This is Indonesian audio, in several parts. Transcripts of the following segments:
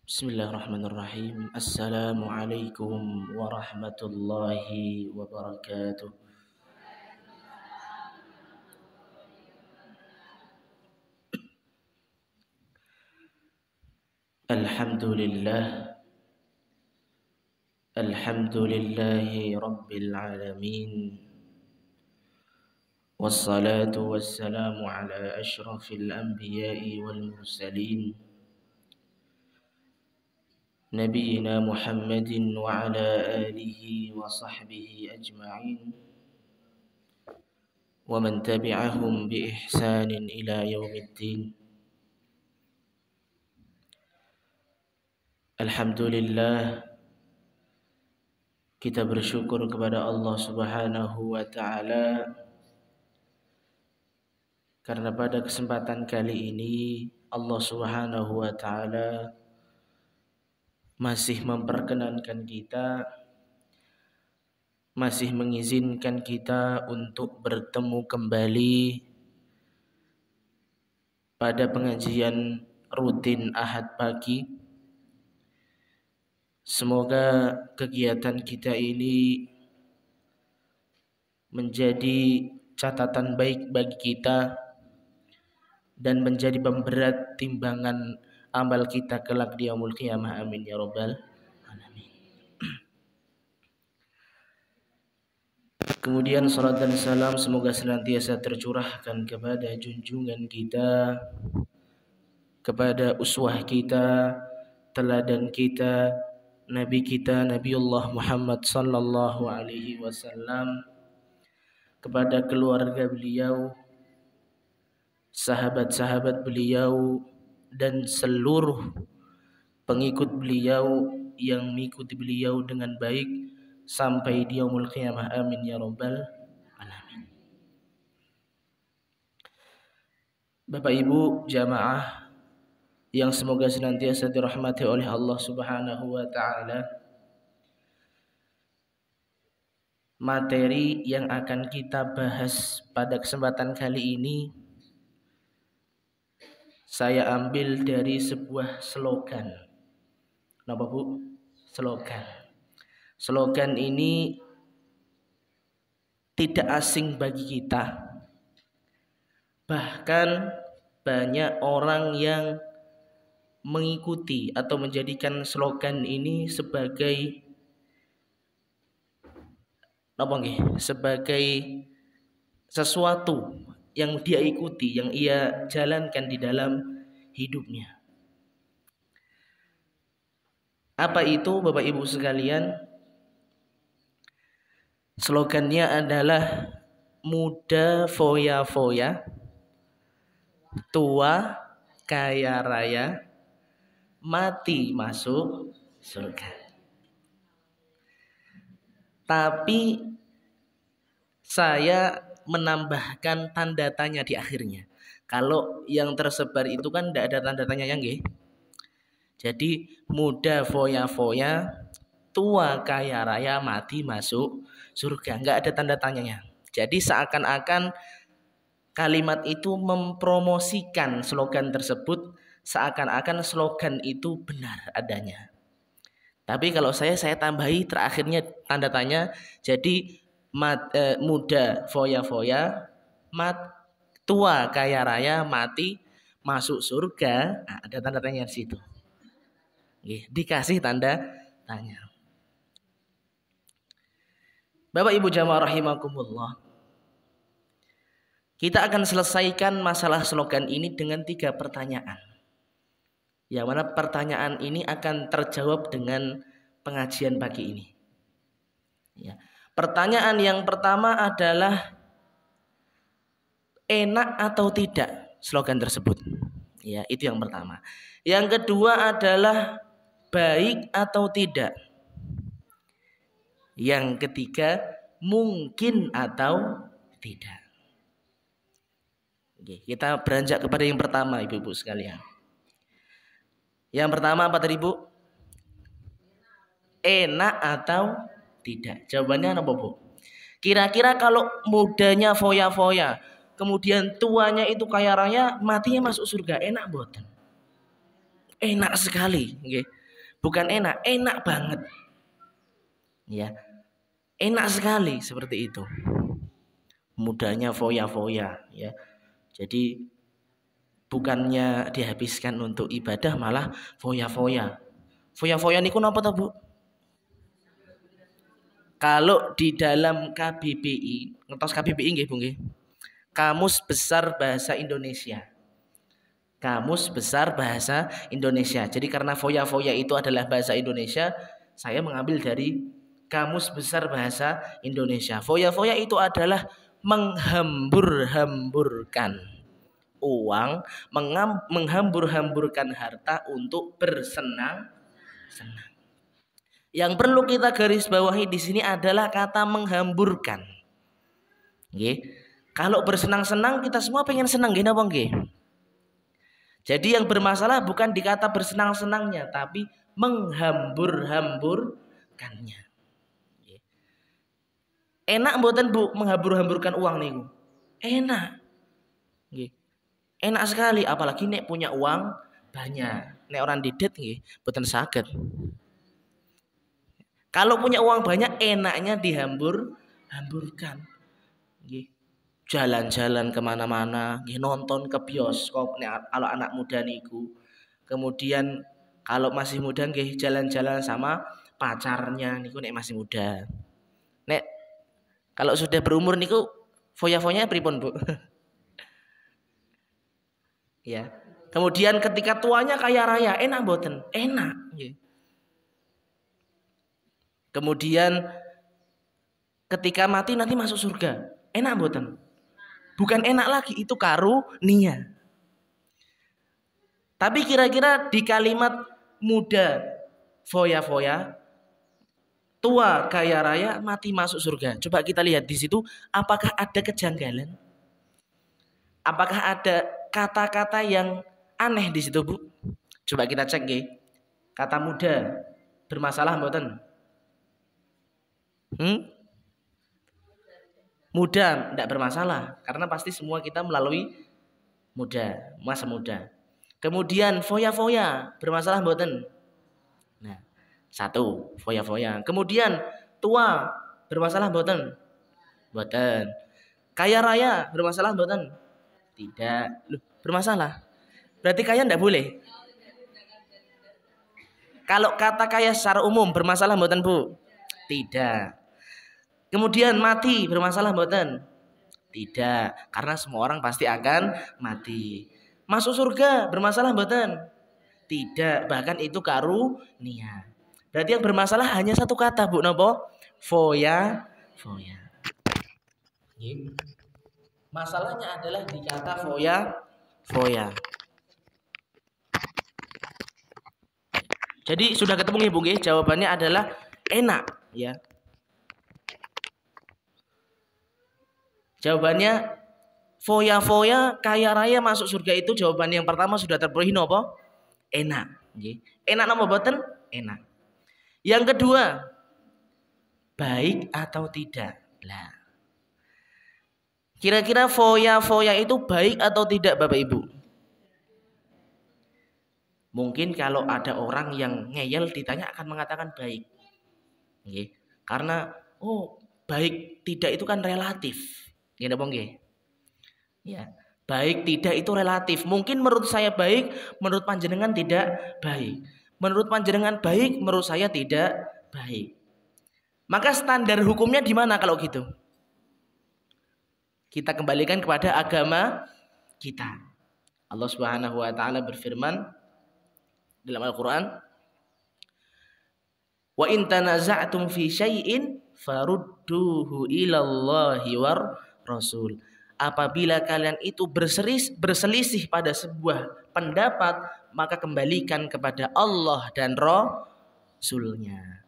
Bismillahirrahmanirrahim. Assalamualaikum warahmatullahi wabarakatuh. Alhamdulillah. Alhamdulillahi rabbil alamin. Wassalatu wassalamu ala ashrafil anbiya'i wal mursalin. Nabiyyina Muhammadin wa ala alihi wa sahbihi ajma'in. Wa man tabi'ahum bi ihsanin ila yaumiddin. Alhamdulillah, kita bersyukur kepada Allah Subhanahu wa taala karena pada kesempatan kali ini Allah Subhanahu wa taala masih memperkenankan kita, masih mengizinkan kita untuk bertemu kembali pada pengajian rutin Ahad pagi. Semoga kegiatan kita ini menjadi catatan baik bagi kita dan menjadi pemberat timbangan amal kita kelak di yaumul qiyamah. Amin ya rabbal alamin. Kemudian salat dan salam semoga senantiasa tercurahkan kepada junjungan kita, kepada uswah kita, teladan kita, Nabi kita Nabiullah Muhammad sallallahu alaihi wasallam, kepada keluarga beliau, sahabat-sahabat beliau, dan seluruh pengikut beliau yang mengikuti beliau dengan baik sampai di yaumul qiyamah. Amin ya rabbal alamin. Bapak Ibu jamaah yang semoga senantiasa dirahmati oleh Allah Subhanahu wa taala, materi yang akan kita bahas pada kesempatan kali ini saya ambil dari sebuah slogan. Kenapa Bu? Slogan. Slogan ini tidak asing bagi kita. Bahkan banyak orang yang mengikuti atau menjadikan slogan ini sebagai sebagai sesuatu yang dia ikuti, yang ia jalankan di dalam hidupnya. Apa itu Bapak Ibu sekalian? Slogannya adalah muda foya-foya, tua kaya raya, mati masuk surga. Tapi saya menambahkan tanda tanya di akhirnya. Kalau yang tersebar itu kan tidak ada tanda tanya yang nggih. Jadi muda foya-foya, tua kaya raya, mati masuk surga. Enggak ada tanda tanyanya. Jadi seakan-akan kalimat itu mempromosikan slogan tersebut, seakan-akan slogan itu benar adanya. Tapi kalau saya tambahi terakhirnya tanda tanya. Jadi muda foya-foya, tua kaya raya, mati masuk surga. Nah, ada tanda tanya di situ. Dikasih tanda tanya. Bapak Ibu jamaah rahimakumullah, kita akan selesaikan masalah slogan ini dengan 3 pertanyaan. Yang mana pertanyaan ini akan terjawab dengan pengajian pagi ini. Ya. Pertanyaan yang pertama adalah enak atau tidak slogan tersebut. Ya, itu yang pertama. Yang kedua adalah baik atau tidak. Yang ketiga mungkin atau tidak. Oke, kita beranjak kepada yang pertama Ibu-ibu sekalian. Yang pertama apa tadi Bu? Enak atau tidak? Jawabannya apa Bu? Kira-kira kalau mudanya foya-foya, kemudian tuanya itu kaya raya, matinya masuk surga, enak boten? enak sekali, nggih. Bukan enak, enak banget. Ya, enak sekali seperti itu. Mudanya foya-foya, ya. Jadi bukannya dihabiskan untuk ibadah malah foya-foya. Foya-foya niku napa ta, Bu? Kalau di dalam KBBI, ngertos KBBI nggih, Bu nggih? Kamus Besar Bahasa Indonesia. Kamus Besar Bahasa Indonesia. Jadi karena foya-foya itu adalah bahasa Indonesia, saya mengambil dari Kamus Besar Bahasa Indonesia. Foya-foya itu adalah menghambur-hamburkan uang, menghambur-hamburkan harta untuk bersenang-senang. Yang perlu kita garis bawahi di sini adalah kata menghamburkan. Nggih. Kalau bersenang-senang kita semua pengen senang nggih napa nggih? Jadi yang bermasalah bukan di kata bersenang-senangnya tapi menghambur-hamburkannya. Nggih. Enak mboten Bu menghambur-hamburkan uang niku? Enak. Nggih. Enak sekali apalagi nek punya uang banyak. Nek orang didet nggih mboten saged. Kalau punya uang banyak enaknya dihambur-hamburkan. Jalan-jalan kemana-mana, nonton ke bioskop. Kalau anak muda niku, kemudian kalau masih muda nggih jalan-jalan sama pacarnya niku nek masih muda. Nek kalau sudah berumur niku foya-foya pripun Bu? Ya. Kemudian ketika tuanya kaya raya, enak mboten? Enak. Kemudian ketika mati nanti masuk surga. Enak mboten? Bukan enak lagi, itu karunia. Tapi kira-kira di kalimat muda foya-foya, tua kaya raya, mati masuk surga. Coba kita lihat di situ apakah ada kejanggalan? Apakah ada kata-kata yang aneh di situ, Bu? Coba kita cek nggih. Kata muda bermasalah mboten? Muda tidak bermasalah karena pasti semua kita melalui masa muda. Kemudian foya-foya bermasalah mboten? Nah, satu foya-foya. Kemudian tua bermasalah mboten? Mboten. Kaya raya bermasalah mboten? Tidak. Loh, bermasalah. Berarti kaya tidak boleh. Kalau kata kaya secara umum bermasalah mboten, Bu? Tidak. Kemudian mati bermasalah mboten? Tidak, karena semua orang pasti akan mati. Masuk surga bermasalah mboten? Tidak, bahkan itu karunia. Berarti yang bermasalah hanya satu kata, Bu, napa? Foya-foya. Masalahnya adalah di kata foya-foya. Jadi sudah ketemu nggih, Bu nggih? Jawabannya adalah enak, ya. Jawabannya foya-foya kaya raya masuk surga itu jawaban yang pertama sudah terpenuhi napa? Enak. Enak napa mboten? Enak. Yang kedua, baik atau tidak? Lah. Kira-kira foya-foya itu baik atau tidak Bapak Ibu? Mungkin kalau ada orang yang ngeyel ditanya akan mengatakan baik. Karena baik tidak itu kan relatif. Gini Bang nggih. Ya, baik tidak itu relatif. Mungkin menurut saya baik, menurut panjenengan tidak baik. Menurut panjenengan baik, menurut saya tidak baik. Maka standar hukumnya di mana kalau gitu? Kita kembalikan kepada agama kita. Allah Subhanahu wa taala berfirman dalam Al-Qur'an, "Wa in tanaza'tum fi syai'in farudduhu ilallahi war Rasul." Apabila kalian itu berselisih pada sebuah pendapat, maka kembalikan kepada Allah dan Rasulnya.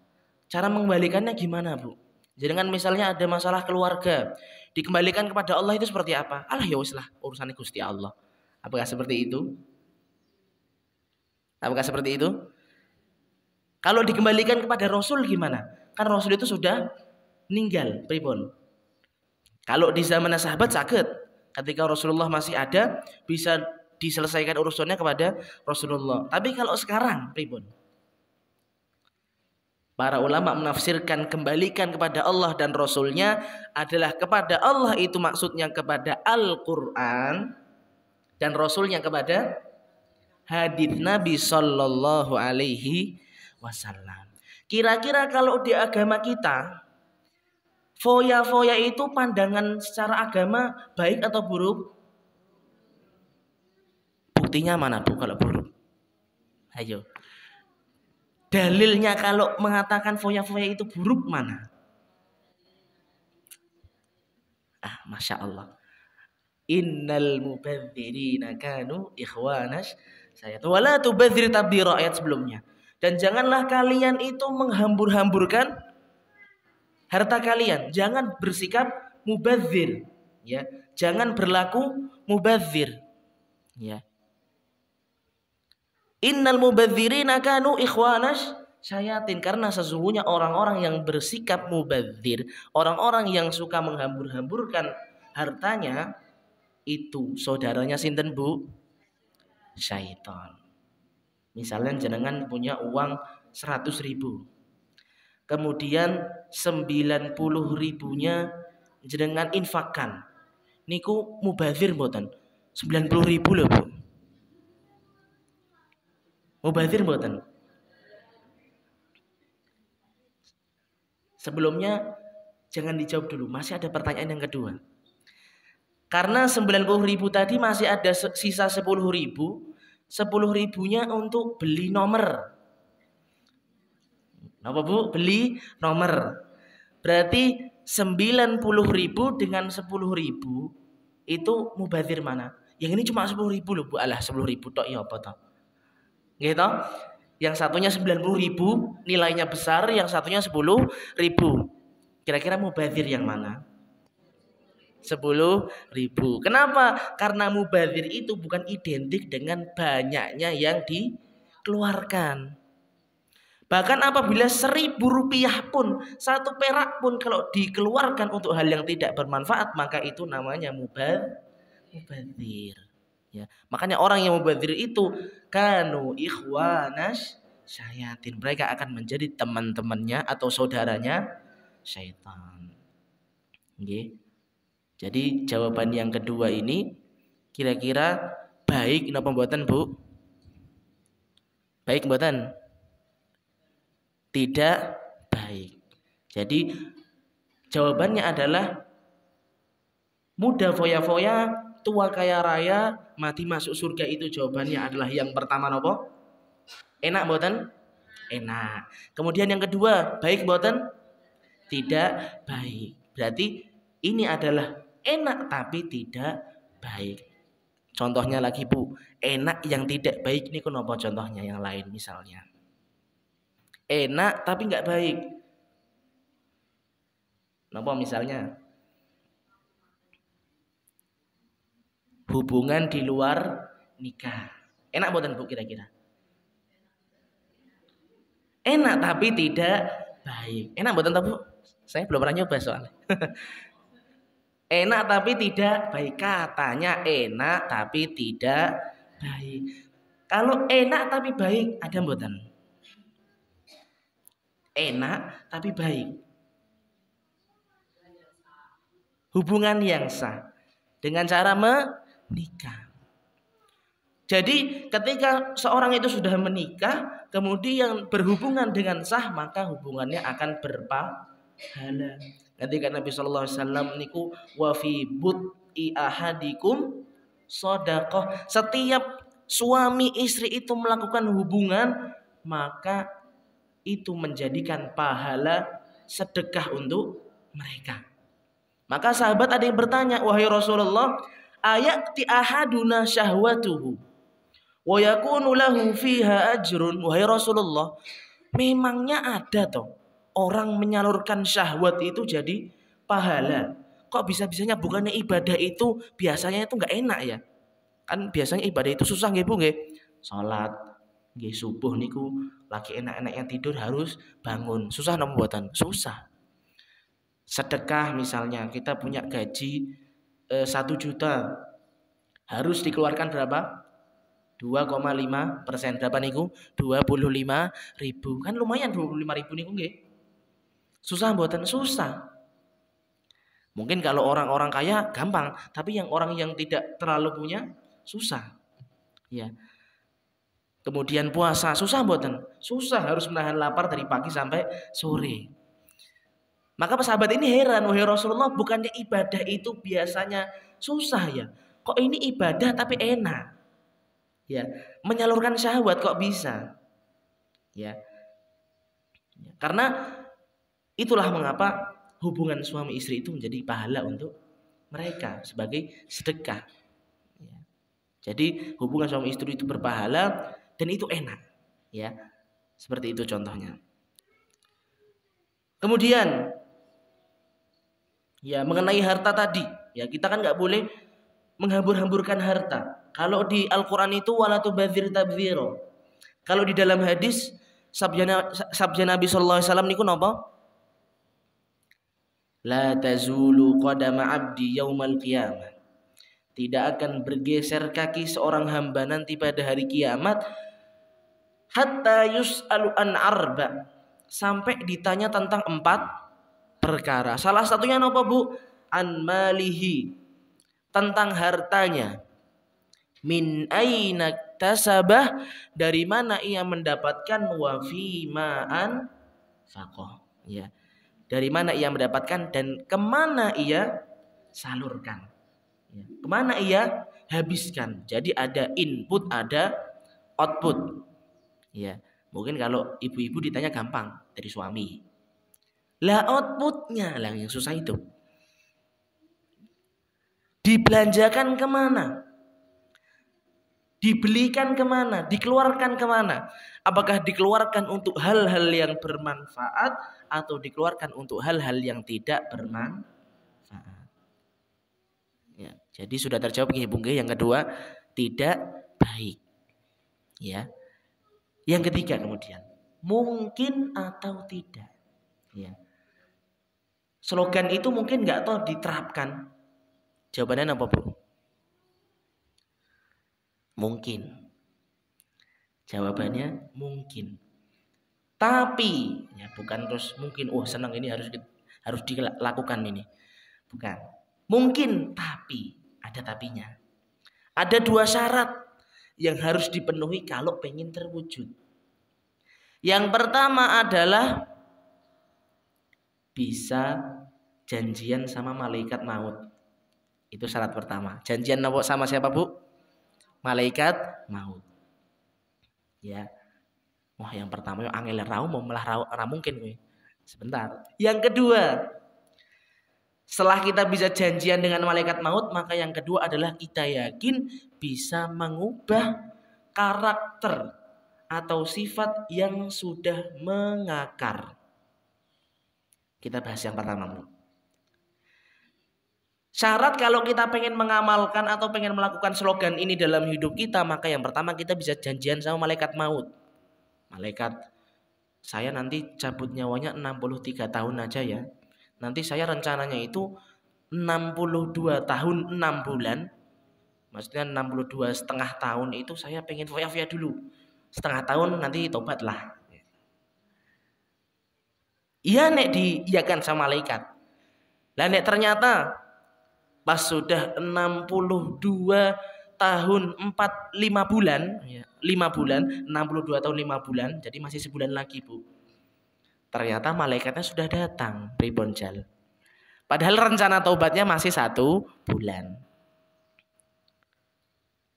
Cara mengembalikannya gimana, Bu? Jangan misalnya ada masalah keluarga, dikembalikan kepada Allah itu seperti apa? Alah ya wis lah, urusannya Gusti Allah. Apakah seperti itu? Apakah seperti itu? Kalau dikembalikan kepada Rasul gimana? Kan Rasul itu sudah meninggal, pripun? Kalau di zaman sahabat sakit, ketika Rasulullah masih ada bisa diselesaikan urusannya kepada Rasulullah. Tapi kalau sekarang pripun? Para ulama menafsirkan kembalikan kepada Allah dan Rasulnya adalah kepada Allah itu maksudnya kepada Al-Quran, dan Rasulnya kepada hadits Nabi Sallallahu Alaihi Wasallam. Kira-kira kalau di agama kita, foya-foya itu pandangan secara agama baik atau buruk? Buktinya mana Bu kalau buruk? Ayo. Dalilnya kalau mengatakan foya-foya itu buruk mana? Masya Allah. Innal mubadzirina kanu ikhwanas sayat wala tubadzir tabdira, ayat sebelumnya. Dan janganlah kalian itu menghambur-hamburkan harta kalian, jangan bersikap mubadzir, ya. Jangan berlaku mubadzir, ya. Innal mubadzirina kanu ikhwanas syayatin, karena sesungguhnya orang-orang yang bersikap mubadzir, orang-orang yang suka menghambur-hamburkan hartanya, itu saudaranya sinten Bu? Syaitan. Misalnya jenengan punya uang 100.000, kemudian 90.000-nya jenengan infakkan, niku mubazir mboten? 90.000 loh Bu. Mubazir mboten? Sebelumnya jangan dijawab dulu, masih ada pertanyaan yang kedua. Karena 90.000 tadi masih ada sisa 10.000, 10.000-nya untuk beli nomor. Apa Bu? Beli nomor. Berarti 90.000 dengan 10.000 itu mubazir mana? Yang ini cuma 10.000 loh Bu. Alah 10.000 tok ya apa toh? Gitu? Yang satunya 90.000 nilainya besar, yang satunya 10.000. Kira-kira mubazir yang mana? 10.000. Kenapa? Karena mubazir itu bukan identik dengan banyaknya yang dikeluarkan. Bahkan apabila 1.000 rupiah pun, 1 perak pun kalau dikeluarkan untuk hal yang tidak bermanfaat, maka itu namanya mubazir. Ya. Makanya orang yang mubazir itu kanu ikhwanas syayatin. Mereka akan menjadi teman-temannya atau saudaranya syaitan. Okay. Jadi jawaban yang kedua ini kira-kira baik napa mboten Bu? Baik mboten? Tidak baik. Jadi jawabannya adalah muda foya-foya, tua kaya raya, mati masuk surga, itu jawabannya adalah yang pertama nopo? Enak mboten? Enak. Kemudian yang kedua, baik mboten? Tidak baik. Berarti ini adalah enak tapi tidak baik. Contohnya lagi Bu, enak yang tidak baik ini kenapa contohnya yang lain misalnya. Enak tapi nggak baik. Kenapa misalnya? Hubungan di luar nikah. Enak mboten Bu kira-kira? Enak tapi tidak baik. Enak mboten Bu? Saya belum pernah nyoba soalnya. Enak tapi tidak baik. Katanya enak tapi tidak baik. Kalau enak tapi baik, ada mboten? Enak tapi baik. Hubungan yang sah dengan cara menikah. Jadi ketika seorang itu sudah menikah, kemudian berhubungan dengan sah, maka hubungannya akan berpahala. Ketika Nabi sallallahu alaihi wasallam niku wa fi bud'i ahadikum shadaqah. Setiap suami istri itu melakukan hubungan, maka itu menjadikan pahala sedekah untuk mereka. Maka sahabat ada yang bertanya, wahai Rasulullah, ayati ahaduna syahwatuhu wa yakunu lahu fiha ajrun. Wahai Rasulullah, memangnya ada toh orang menyalurkan syahwat itu jadi pahala? Kok bisa-bisanya bukannya ibadah itu biasanya itu enggak enak ya? Kan biasanya ibadah itu susah nggih Bu nggih. Salat nggih subuh niku lagi enak-enaknya tidur harus bangun. Susah napa mboten? Susah. Sedekah misalnya kita punya gaji 1 juta, harus dikeluarkan berapa? 2,5%. Berapa niku? 25.000. Kan lumayan 25.000 niku nggih. Susah mboten? Susah. Mungkin kalau orang-orang kaya gampang, tapi yang orang yang tidak terlalu punya susah. Ya. Kemudian puasa susah mboten? Susah, harus menahan lapar dari pagi sampai sore. Maka sahabat ini heran, wahai Rasulullah, bukannya ibadah itu biasanya susah ya? Kok ini ibadah tapi enak? Ya, menyalurkan syahwat kok bisa? Ya. Karena itulah mengapa hubungan suami istri itu menjadi pahala untuk mereka sebagai sedekah. Ya. Jadi hubungan suami istri itu berpahala dan itu enak. Ya, seperti itu contohnya. Kemudian, ya mengenai harta tadi, ya kita kan nggak boleh menghambur-hamburkan harta. Kalau di Al-Quran itu wala tubadzir tabdzira. Kalau di dalam hadis sabda Nabi sallallahu alaihi wasallam niku napa? La tazulu qadama abdi yaumal qiyamah. Tidak akan bergeser kaki seorang hamba nanti pada hari kiamat hatta yus'alu an arba, sampai ditanya tentang 4 perkara. Salah satunya apa, Bu? An malihi, tentang hartanya. Min aina tasabah, dari mana ia mendapatkan, wa fi ma'an faqah. Ya. Dari mana ia mendapatkan dan kemana ia salurkan, ya. Kemana ia habiskan. Jadi ada input, ada output. Ya, mungkin kalau ibu-ibu ditanya gampang dari suami. Lah outputnya lah yang susah itu. Dibelanjakan kemana? Dibelikan kemana? Dikeluarkan kemana? Apakah dikeluarkan untuk hal-hal yang bermanfaat atau dikeluarkan untuk hal-hal yang tidak bermanfaat? Ya, jadi sudah terjawab nggih, Bu nggih. Yang kedua, tidak baik. Ya. Yang ketiga kemudian, mungkin atau tidak. Ya. Slogan itu mungkin nggak tahu diterapkan. Jawabannya apa, Bu? Mungkin. Jawabannya mungkin. Tapi ya bukan terus mungkin senang ini harus dilakukan ini. Bukan. Mungkin tapi ada tapinya. Ada 2 syarat yang harus dipenuhi kalau pengen terwujud. Yang pertama adalah bisa janjian sama malaikat maut. Itu syarat pertama. Janjian sama siapa, Bu? Malaikat maut. Ya. Wah, yang pertama yang angel rau mau melah ra mungkin gue. Sebentar. Yang kedua, setelah kita bisa janjian dengan malaikat maut, maka yang kedua adalah kita yakin bisa mengubah karakter atau sifat yang sudah mengakar. Kita bahas yang pertama, Bu. Syarat kalau kita pengen mengamalkan atau pengen melakukan slogan ini dalam hidup kita, maka yang pertama kita bisa janjian sama malaikat maut. Malaikat, saya nanti cabut nyawanya 63 tahun aja ya. Nanti saya rencananya itu 62 tahun 6 bulan. Maksudnya 62 setengah tahun itu saya pengen foya-foya dulu. Setengah tahun nanti tobatlah. Iya nek diiyakan sama malaikat. Lah nek ternyata pas sudah 62 tahun 5 bulan, ya, 5 bulan, 62 tahun 5 bulan, jadi masih sebulan lagi, Bu. Ternyata malaikatnya sudah datang, ribonjal. Padahal rencana taubatnya masih 1 bulan.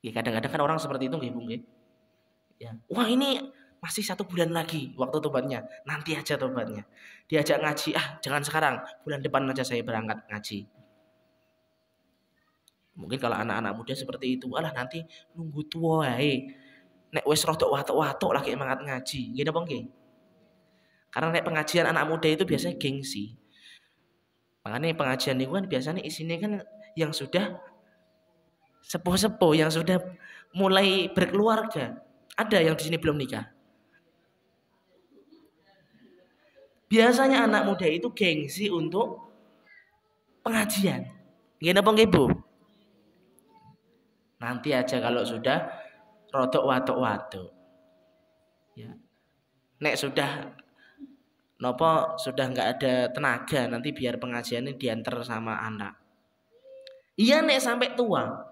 Ya, kadang-kadang kan orang seperti itu, nggih, Bu, nggih. Ya. Wah, ini masih 1 bulan lagi waktu tobatnya. Nanti aja tobatnya. Diajak ngaji, jangan sekarang, bulan depan aja saya berangkat ngaji. Mungkin kalau anak-anak muda seperti itu, nanti nunggu tua wae. Nek wis rodok watuk-watuk lagi semangat ngaji. Nggih napa nggih? Karena nek pengajian anak muda itu biasanya gengsi. Makanya pengajian itu kan biasanya isinya kan yang sudah sepuh-sepuh, yang sudah mulai berkeluarga. Ada yang di sini belum nikah. Biasanya anak muda itu gengsi untuk pengajian. Nggih napa nggih, Bu? Nanti aja kalau sudah rodok wadok-wadok. Ya. Nek sudah sudah nggak ada tenaga, nanti biar pengajian ini diantar sama anak. Iya nek sampai tua.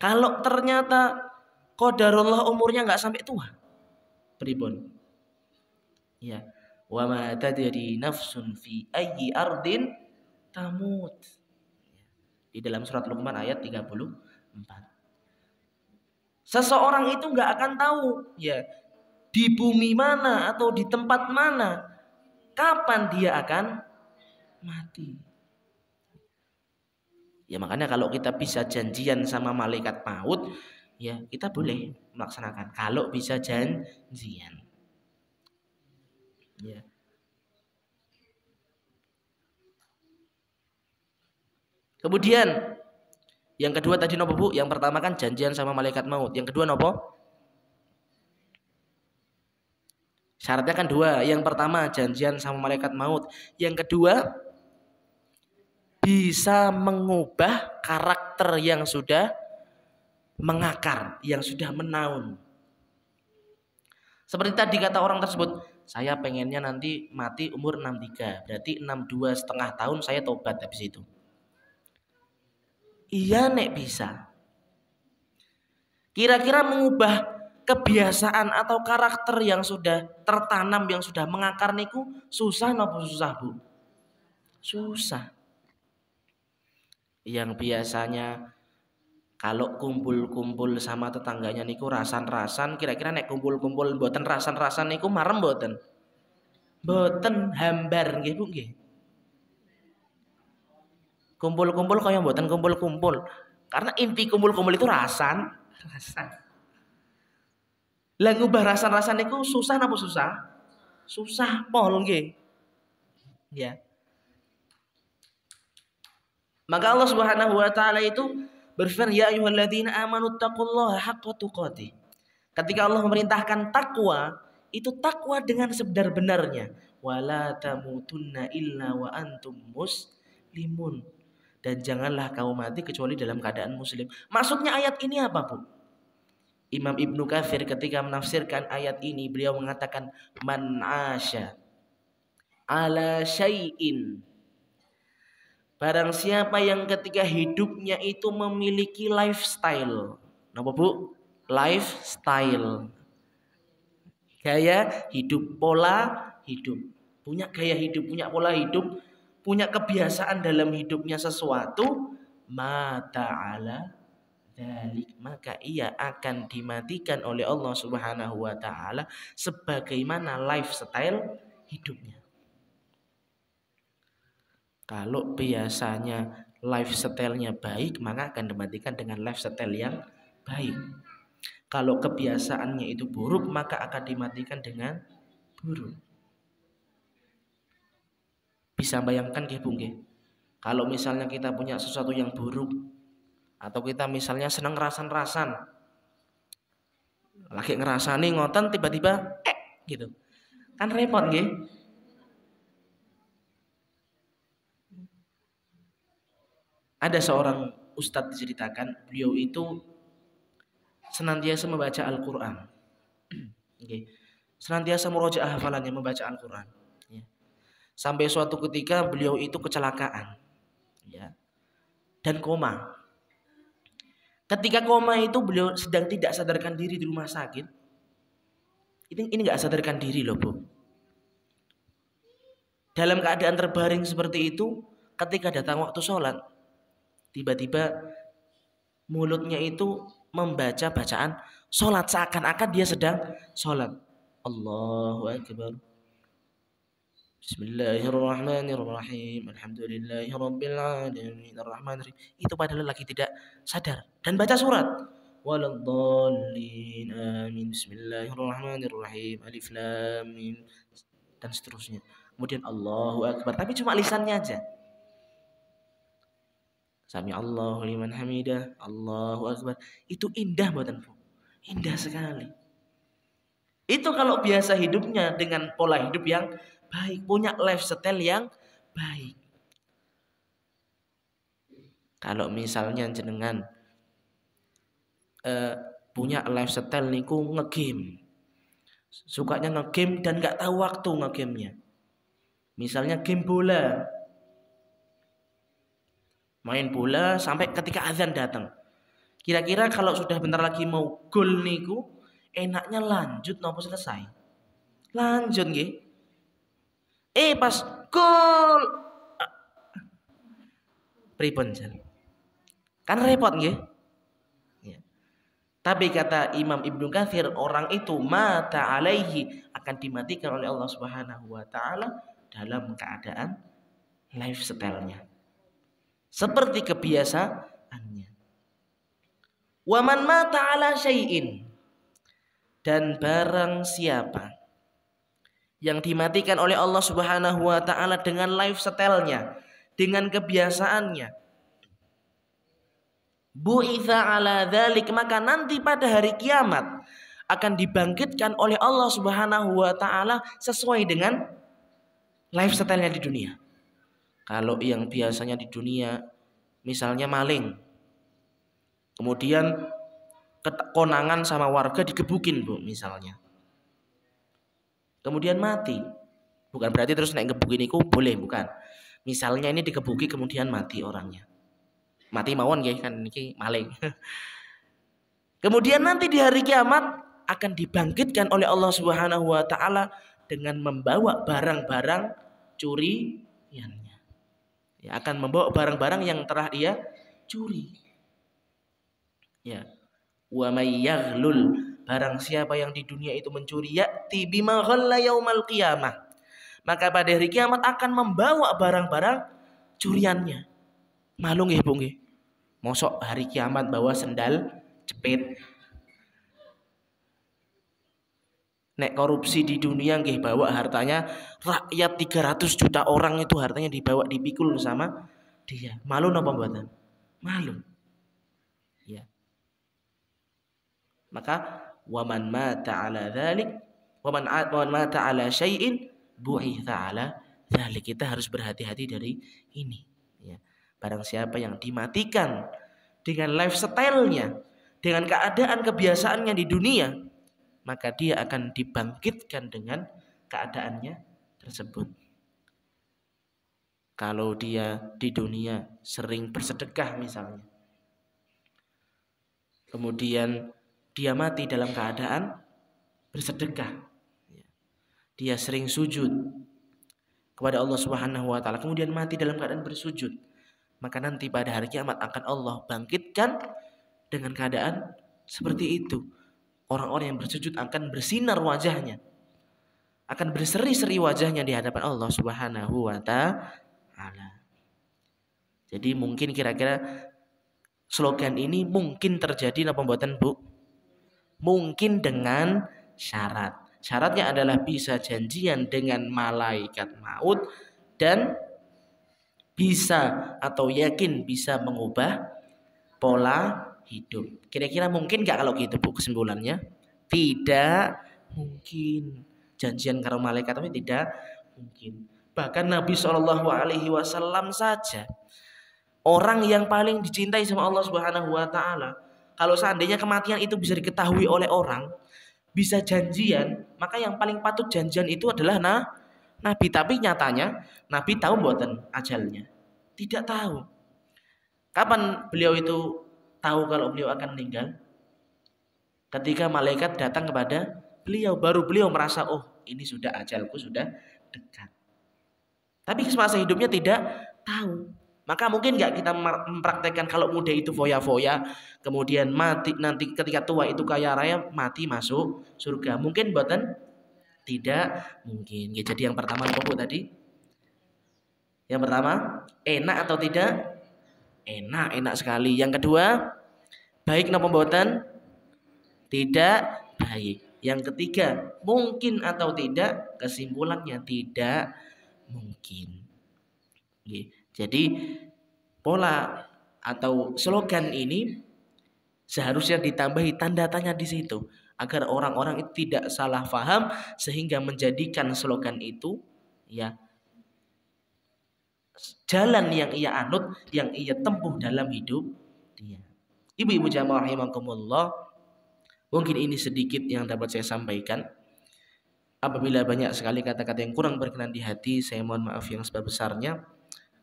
Kalau ternyata qadarullah umurnya nggak sampai tua, pripun? Ya. Wa ma tadri nafsun fi ayyi ardin tamut. Di dalam surat Luqman ayat 34. Seseorang itu nggak akan tahu ya di bumi mana atau di tempat mana kapan dia akan mati. Ya makanya kalau kita bisa janjian sama malaikat maut, ya kita boleh melaksanakan. Kalau bisa janjian. Ya. Kemudian yang kedua tadi nopo Bu? Yang pertama kan janjian sama malaikat maut. Yang kedua nopo? Syaratnya kan dua. Yang pertama janjian sama malaikat maut. Yang kedua bisa mengubah karakter yang sudah mengakar, yang sudah menaun. Seperti tadi kata orang tersebut, saya pengennya nanti mati umur 63. Berarti 62,5 tahun saya tobat habis itu. Iya nek bisa. Kira-kira mengubah kebiasaan atau karakter yang sudah tertanam, yang sudah mengakar niku susah napa susah Bu? Susah. Yang biasanya kalau kumpul-kumpul sama tetangganya niku rasan-rasan, kira-kira nek kumpul-kumpul mboten rasan-rasan niku marem mboten? Mboten, hambar nggih Bu nggih. Kumpul-kumpul kaya mboten kumpul-kumpul. Karena inti kumpul-kumpul itu rasan. Lah ngubah rasan-rasan niku susah napa susah? Susah pol nggih. Ya. Maka Allah Subhanahu wa taala itu berfirman, ya ayyuhalladzina amanu taqullaha haqqa tuqatih. Ketika Allah memerintahkan takwa, itu takwa dengan sebenar-benarnya. Wala tamutunna illa wa antum muslimun. Dan janganlah kamu mati kecuali dalam keadaan muslim. Maksudnya ayat ini apa Bu? Imam Ibnu Katsir ketika menafsirkan ayat ini, beliau mengatakan man asya ala syai'in. Barang siapa yang ketika hidupnya itu memiliki lifestyle. Napa Bu? Lifestyle. Gaya hidup, pola hidup. Punya gaya hidup, punya pola hidup, punya kebiasaan dalam hidupnya sesuatu, mata ala dalik, maka ia akan dimatikan oleh Allah Subhanahu wa taala sebagaimana lifestyle hidupnya. Kalau biasanya lifestyle-nya baik, maka akan dimatikan dengan lifestyle yang baik. Kalau kebiasaannya itu buruk, maka akan dimatikan dengan buruk. Bisa bayangkan nggih Bu nggih? Kalau misalnya kita punya sesuatu yang buruk, atau kita misalnya senang rasan-rasan, lagi ngerasani ngoten tiba-tiba gitu. Kan repot nggih? Ada seorang ustadz diceritakan, beliau itu senantiasa membaca Al-Qur'an. Okay. Senantiasa murojaah hafalannya membaca Al-Qur'an. Ya. Sampai suatu ketika beliau itu kecelakaan. Ya. Dan koma. Ketika koma itu beliau sedang tidak sadarkan diri di rumah sakit. Ini nggak sadarkan diri loh Bu. Dalam keadaan terbaring seperti itu, ketika datang waktu sholat, tiba-tiba mulutnya itu membaca bacaan sholat seakan-akan dia sedang sholat. Allahu Akbar. Bismillahirrahmanirrahim. Alhamdulillahirabbil alamin arrahmanirrahim. Itu padahal lagi tidak sadar dan baca surat. Waladdallin amin. Bismillahirrahmanirrahim. Alif lam mim dan seterusnya. Kemudian Allahu Akbar, tapi cuma lisannya aja. Sami Allahu liman hamidah, Allahu Akbar. Itu indah mboten Bu? Indah sekali. Itu kalau biasa hidupnya dengan pola hidup yang baik, punya lifestyle yang baik. Kalau misalnya jenengan punya lifestyle niku ngegame. Sukanya ngegame dan nggak tahu waktu ngegamenya. Misalnya game bola. Main bola sampai ketika azan datang. Kira-kira kalau sudah bentar lagi mau gol niku, enaknya lanjut nopo selesai? Lanjut nggih. Pas gol pripun jan? Kan repot nggih. Ya. Tapi kata Imam Ibnu Katsir, orang itu mata alaihi, akan dimatikan oleh Allah Subhanahu wa taala dalam keadaan lifestyle-nya. Seperti kebiasaannya. Wa man mata ala syai'in, dan barang siapa yang dimatikan oleh Allah Subhanahu wa taala dengan lifestyle-nya, dengan kebiasaannya, bu'itsa ala dzalik, maka nanti pada hari kiamat akan dibangkitkan oleh Allah Subhanahu wa taala sesuai dengan lifestyle-nya di dunia. Kalau yang biasanya di dunia misalnya maling, kemudian konangan sama warga digebukin, Bu, misalnya. Kemudian mati. Bukan berarti terus naik gebukin itu boleh, bukan. Misalnya ini digebuki kemudian mati orangnya. Mati mawon ya kan ini maling. Kemudian nanti di hari kiamat akan dibangkitkan oleh Allah Subhanahu wa taala dengan membawa barang-barang curiannya. Ya, akan membawa barang-barang yang telah dia curi. Ya. Wa may yaghlul, barang siapa yang di dunia itu mencuri, ya'ti bima ghalla yaumal qiyamah, maka pada hari kiamat akan membawa barang-barang curiannya. Malu nggih, Bu nggih. Mosok hari kiamat bawa sendal jepit. Nek korupsi di dunia nggih bawa hartanya rakyat 300 juta orang, itu hartanya dibawa dipikul sama dia. Malu napa mboten? Malu. Ya. Maka waman mata ala dzalik, waman mata ala syai'in bu'itsa ala dzalik. Kita harus berhati-hati dari ini, ya. Barang siapa yang dimatikan dengan lifestyle-nya, dengan keadaan kebiasaannya di dunia, maka dia akan dibangkitkan dengan keadaannya tersebut. Kalau dia di dunia sering bersedekah misalnya, kemudian dia mati dalam keadaan bersedekah, dia sering sujud kepada Allah Subhanahu wa taala, kemudian mati dalam keadaan bersujud, maka nanti pada hari kiamat akan Allah bangkitkan dengan keadaan seperti itu. Orang-orang yang bersujud akan bersinar wajahnya, akan berseri-seri wajahnya di hadapan Allah Subhanahu wa taala. Jadi mungkin kira-kira slogan ini mungkin terjadi apa mboten, Bu? Mungkin dengan syarat. Syaratnya adalah bisa janjian dengan malaikat maut dan bisa atau yakin bisa mengubah pola hidup. Kira-kira mungkin gak kalau gitu, Bu, kesimpulannya? Tidak mungkin. Janjian karo malaikat tapi tidak mungkin. Bahkan Nabi SAW saja, orang yang paling dicintai sama Allah Subhanahu wa taala, kalau seandainya kematian itu bisa diketahui oleh orang, bisa janjian, maka yang paling patut janjian itu adalah Nabi. Tapi nyatanya Nabi tahu mboten ajalnya? Tidak tahu. Kapan beliau itu tahu kalau beliau akan meninggal? Ketika malaikat datang kepada beliau, baru beliau merasa, oh ini sudah ajalku sudah dekat. Tapi semasa hidupnya tidak tahu. Maka mungkin nggak kita mempraktekkan kalau muda itu foya-foya, kemudian mati nanti ketika tua itu kaya raya, mati masuk surga. Mungkin mboten? Tidak mungkin. Ya, jadi yang pertama apa, Bu, tadi? Yang pertama, enak atau tidak? Enak, enak sekali. Yang kedua, baik napa mboten? Tidak baik. Yang ketiga, mungkin atau tidak? Kesimpulannya tidak mungkin. Jadi pola atau slogan ini seharusnya ditambahi tanda tanya di situ agar orang-orang itu tidak salah paham sehingga menjadikan slogan itu ya jalan yang ia anut, yang ia tempuh dalam hidup dia. Ibu-ibu jamaah rahimakumullah, Mungkin ini sedikit yang dapat saya sampaikan. Apabila banyak sekali kata-kata yang kurang berkenan di hati, saya mohon maaf yang sebesar-besarnya.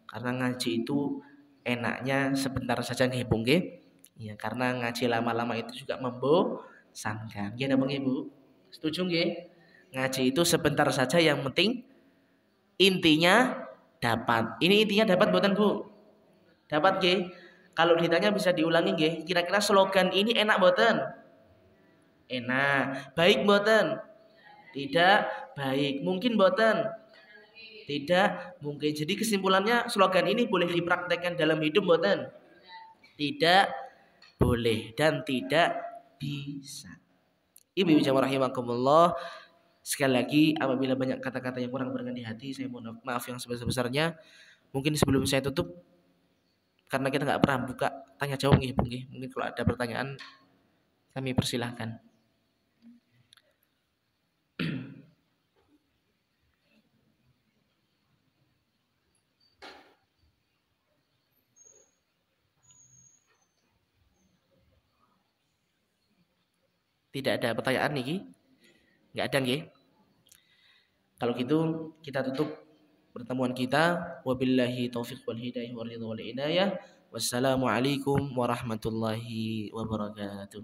Karena ngaji itu enaknya sebentar saja nggih Bu nggih. Ya, karena ngaji lama-lama itu juga membosankan. Nggih napa nggih Bu? Setuju nggih? Ngaji itu sebentar saja yang penting intinya dapat. Ini intinya dapat mboten Bu? Dapat nggih? Kalau ditanya bisa diulangi nggih. Kira-kira slogan ini enak mboten? Enak. Baik mboten? Tidak baik. Mungkin mboten? Tidak mungkin. Jadi kesimpulannya slogan ini boleh dipraktekkan dalam hidup mboten? Tidak boleh dan tidak bisa. Ibu jamaah rahimakumullah. Sekali lagi apabila banyak kata-kata yang kurang berkenan di hati, saya mohon maaf yang sebesar-besarnya. Mungkin sebelum saya tutup, karena kita nggak pernah buka tanya jawab nih, mungkin kalau ada pertanyaan kami persilahkan. Tidak ada pertanyaan nih, nggak ada nih. Kalau gitu kita tutup pertemuan kita. Wabillahi taufiq wal hidayah wal ridha wal inayah. Wassalamualaikum warahmatullahi wabarakatuh.